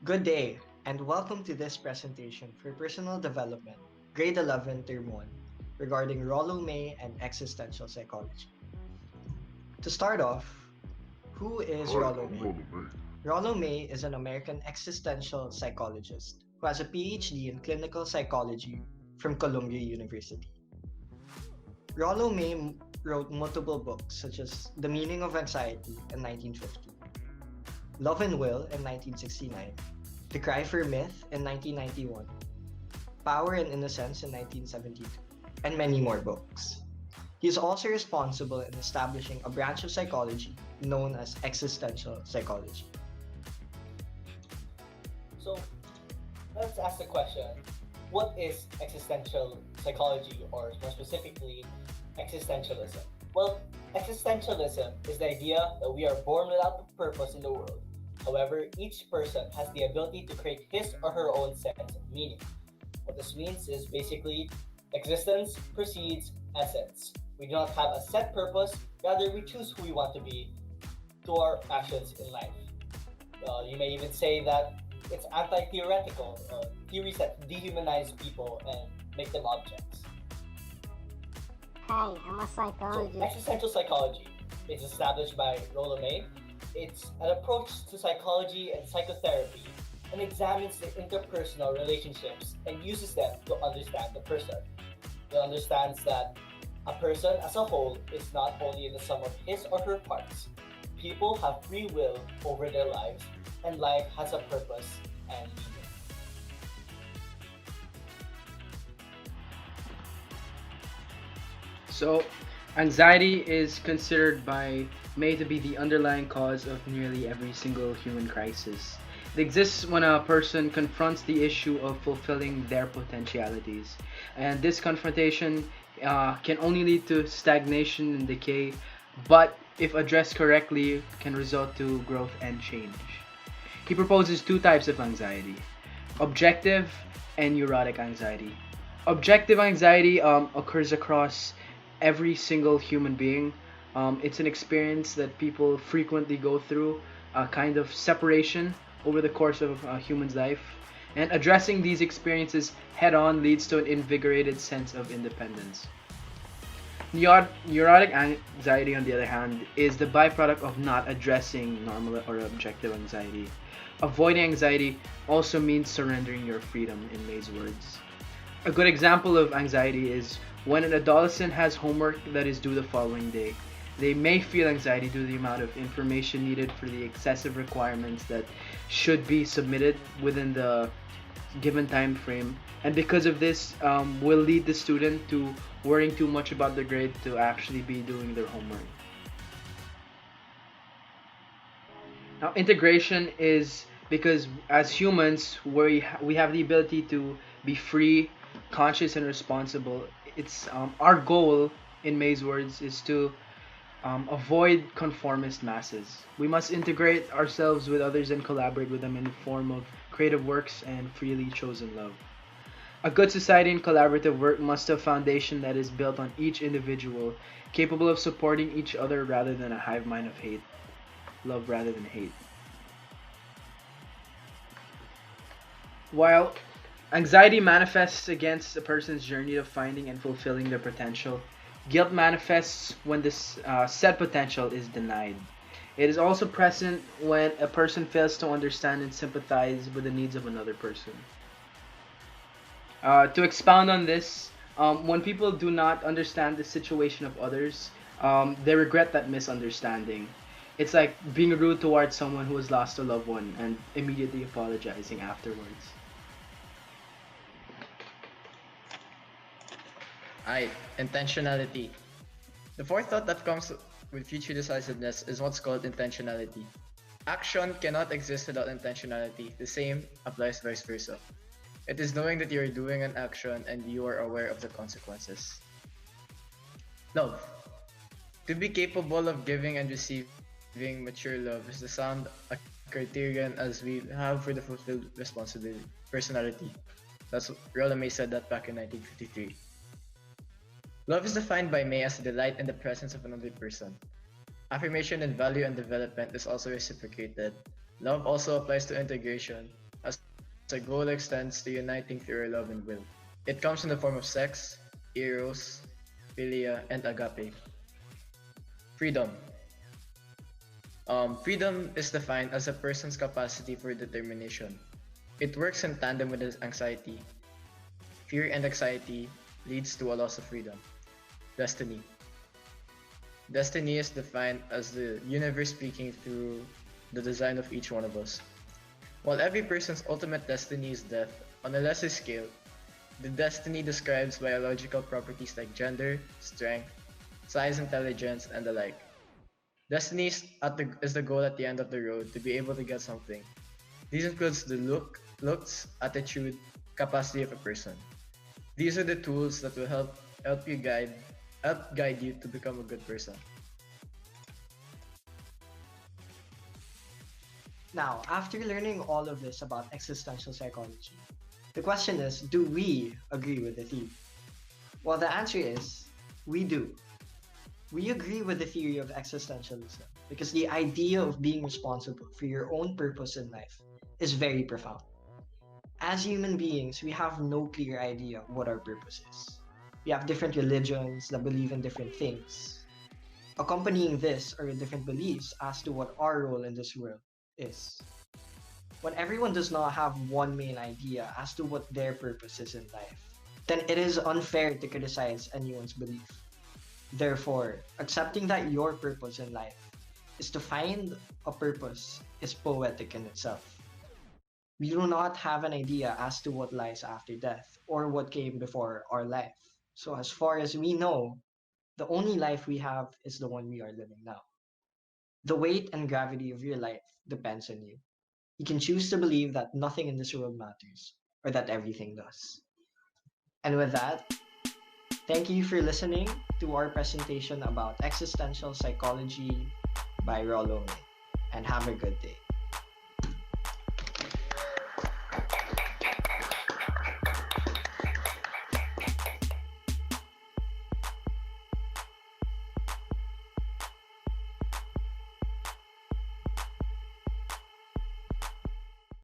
Good day, and welcome to this presentation for Personal Development, Grade 11, Term 1, regarding RolloMay and existential psychology. To start off, who is Hi, I'm RolloMay? RolloMay. RolloMay is an American existential psychologist who has a PhD in clinical psychology from Columbia University. RolloMay wrote multiple books such as The Meaning of Anxiety in 1950, Love and Will in 1969, The Cry for Myth in 1991, Power and Innocence in 1972, and many more books. He is also responsible in establishing a branch of psychology known as existential psychology. So let's ask the question, what is existential psychology, or more specifically, existentialism? Well, existentialism is the idea that we are born without a purpose in the world. However, each person has the ability to create his or her own sense of meaning. What this means is basically existence precedes essence. We do not have a set purpose, rather, we choose who we want to be to our actions in life. You may even say that it's anti-theoretical, theories that dehumanize people and make them objects. Hi, I'm a So, psychologist. existential psychology is established by RolloMay. It's an approach to psychology and psychotherapy and examines the interpersonal relationships and uses them to understand the person. It understands that a person as a whole is not only the sum of his or her parts. People have free will over their lives, and life has a purpose and meaning. So, anxiety is considered by May to be the underlying cause of nearly every single human crisis. It exists when a person confronts the issue of fulfilling their potentialities, and this confrontation can only lead to stagnation and decay, but if addressed correctly, can result to growth and change. He proposes two types of anxiety: objective and neurotic anxiety. Objective anxiety occurs across every single human being. It's an experience that people frequently go through, a kind of separation over the course of a human's life. And addressing these experiences head on leads to an invigorated sense of independence. Neurotic anxiety, on the other hand, is the byproduct of not addressing normal or objective anxiety. Avoiding anxiety also means surrendering your freedom, in May's words. A good example of anxiety is when an adolescent has homework that is due the following day. They may feel anxiety due to the amount of information needed for the excessive requirements that should be submitted within the given time frame, and because of this, will lead the student to worrying too much about their grade to actually be doing their homework. Now, integration is because as humans, we have the ability to be free, conscious, and responsible. It's our goal, in May's words, is to avoid conformist masses. We must integrate ourselves with others and collaborate with them in the form of creative works and freely chosen love. A good society and collaborative work must have a foundation that is built on each individual, capable of supporting each other rather than a hive mind of hate, love rather than hate. While anxiety manifests against a person's journey of finding and fulfilling their potential, guilt manifests when this said potential is denied. It is also present when a person fails to understand and sympathize with the needs of another person. To expound on this, when people do not understand the situation of others, they regret that misunderstanding. It's like being rude towards someone who has lost a loved one and immediately apologizing afterwards. I intentionality. The fourth thought that comes with future decisiveness is what's called intentionality. Action cannot exist without intentionality. The same applies vice versa. It is knowing that you are doing an action and you are aware of the consequences. Love. To be capable of giving and receiving mature love is the sound a criterion as we have for the fulfilled responsibility personality. That's Rolla May said that back in 1953. Love is defined by May as a delight in the presence of another person. Affirmation and value and development is also reciprocated. Love also applies to integration, The goal extends to uniting through love and will. It comes in the form of sex, eros, philia, and agape. Freedom. Freedom is defined as a person's capacity for determination. It works in tandem with his anxiety. Fear and anxiety leads to a loss of freedom. Destiny. Destiny is defined as the universe speaking through the design of each one of us. While every person's ultimate destiny is death, on a lesser scale, the destiny describes biological properties like gender, strength, size, intelligence, and the like. Destiny is the goal at the end of the road to be able to get something. These includes the looks, attitude, capacity of a person. These are the tools that will help guide you to become a good person. Now, after learning all of this about existential psychology, the question is, do we agree with the theory? Well, the answer is, we do. We agree with the theory of existentialism because the idea of being responsible for your own purpose in life is very profound. As human beings, we have no clear idea what our purpose is. We have different religions that believe in different things. Accompanying this are different beliefs as to what our role in this world is. When everyone does not have one main idea as to what their purpose is in life, then it is unfair to criticize anyone's belief. Therefore, accepting that your purpose in life is to find a purpose is poetic in itself. We do not have an idea as to what lies after death or what came before our life. So, as far as we know, the only life we have is the one we are living now. The weight and gravity of your life depends on you. You can choose to believe that nothing in this world matters or that everything does. And with that, thank you for listening to our presentation about existential psychology by RolloMay, and have a good day.